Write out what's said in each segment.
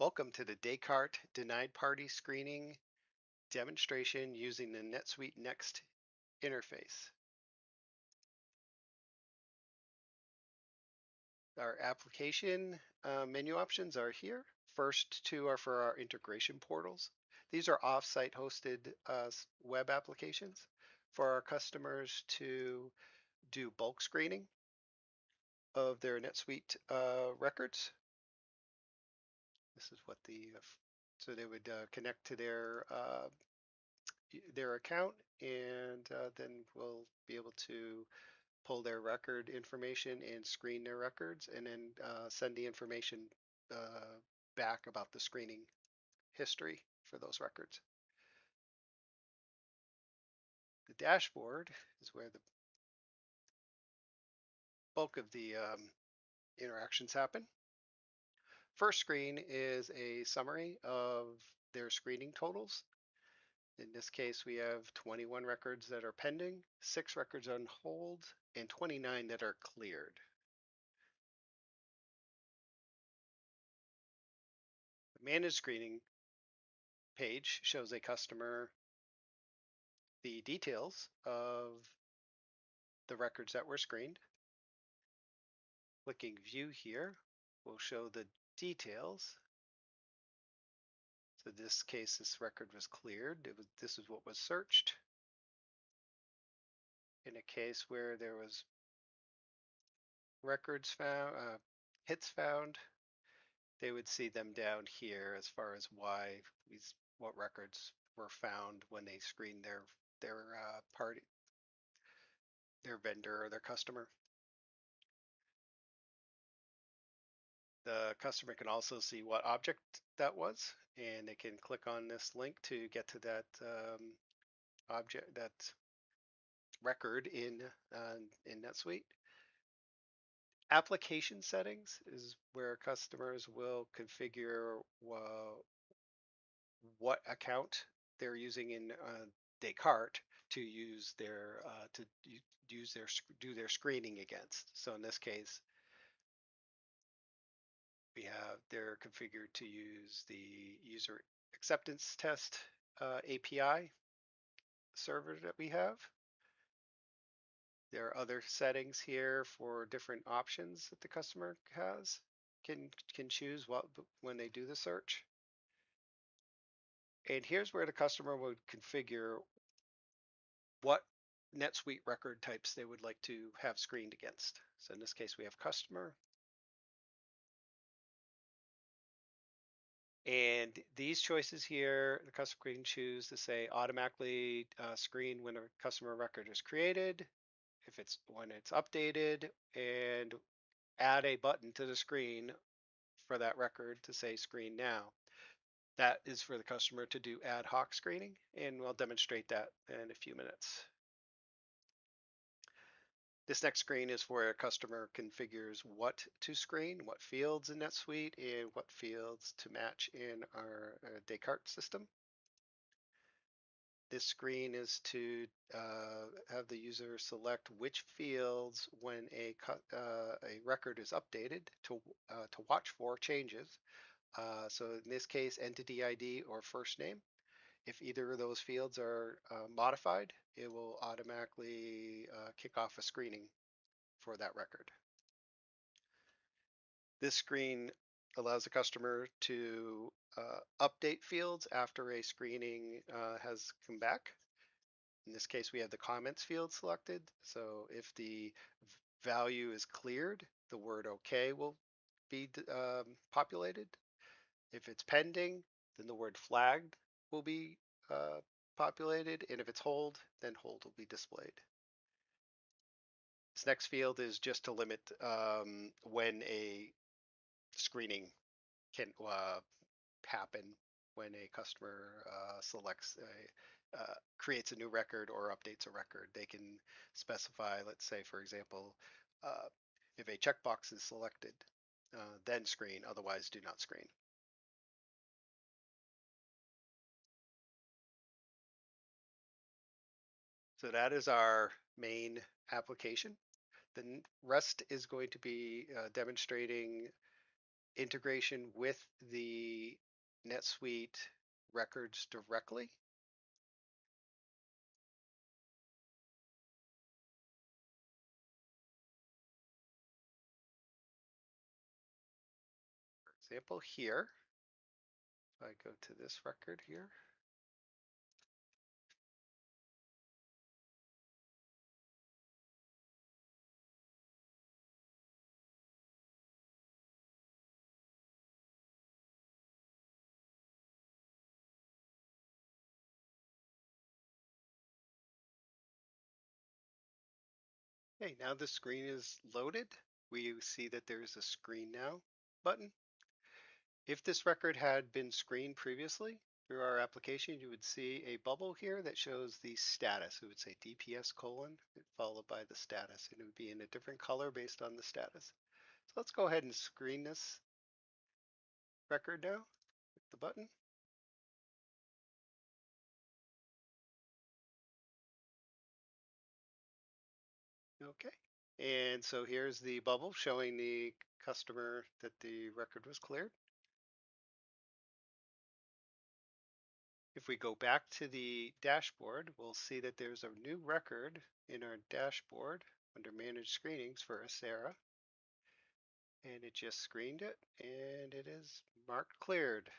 Welcome to the Descartes Denied Party Screening demonstration using the NetSuite Next interface. Our application menu options are here. First two are for our integration portals. These are off-site hosted web applications for our customers to do bulk screening of their NetSuite records. This is what so they would connect to their account, and then we'll be able to pull their record information and screen their records, and then send the information back about the screening history for those records. The dashboard is where the bulk of the interactions happen. First screen is a summary of their screening totals. In this case, we have 21 records that are pending, 6 records on hold, and 29 that are cleared. The managed screening page shows a customer the details of the records that were screened. Clicking view here will show the details. So in this case, this record was cleared. This is what was searched. In a case where there was records found, hits found, they would see them down here as far as what records were found when they screened their party, their vendor or their customer. The customer can also see what object that was, and they can click on this link to get to that object, that record in NetSuite. Application settings is where customers will configure what account they're using in Descartes to use do their screening against. So in this case, they're configured to use the user acceptance test API server that we have. There are other settings here for different options that the customer can choose when they do the search. And here's where the customer would configure what NetSuite record types they would like to have screened against. So in this case, we have customer. And these choices here, the customer can choose to say automatically screen when a customer record is created, when it's updated, and add a button to the screen for that record to say screen now. That is for the customer to do ad hoc screening, and we'll demonstrate that in a few minutes. This next screen is where a customer configures what to screen, what fields in NetSuite, and what fields to match in our Descartes system. This screen is to have the user select which fields when a record is updated to watch for changes. So in this case, entity ID or first name. If either of those fields are modified, it will automatically kick off a screening for that record. This screen allows the customer to update fields after a screening has come back. In this case, we have the comments field selected. So if the value is cleared, the word OK will be populated. If it's pending, then the word flagged will be populated. And if it's hold, then hold will be displayed. This next field is just to limit when a screening can happen when a customer creates a new record or updates a record. They can specify, let's say, for example, if a checkbox is selected, then screen, otherwise do not screen. So that is our main application. The rest is going to be demonstrating integration with the NetSuite records directly. For example, here, if I go to this record here, okay, now the screen is loaded. We see that there's a screen now button. If this record had been screened previously through our application, you would see a bubble here that shows the status. It would say DPS colon followed by the status, and it would be in a different color based on the status. So let's go ahead and screen this record now with the button. Okay. And so here's the bubble showing the customer that the record was cleared. If we go back to the dashboard, we'll see that there's a new record in our dashboard under Manage Screenings for Sarah. And it just screened it, and it is marked cleared.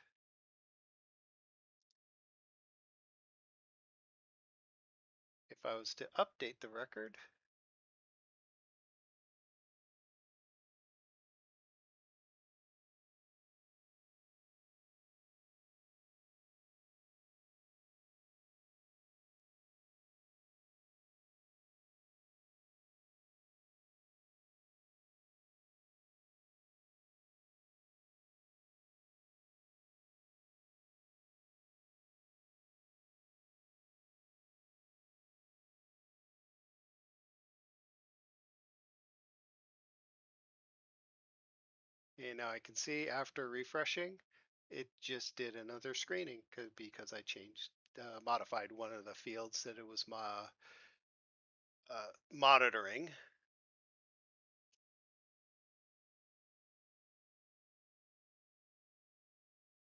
If I was to update the record, and now I can see after refreshing, it just did another screening because I changed, modified one of the fields that it was monitoring.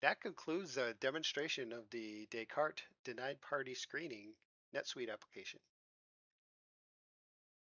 That concludes a demonstration of the Descartes denied party screening NetSuite application.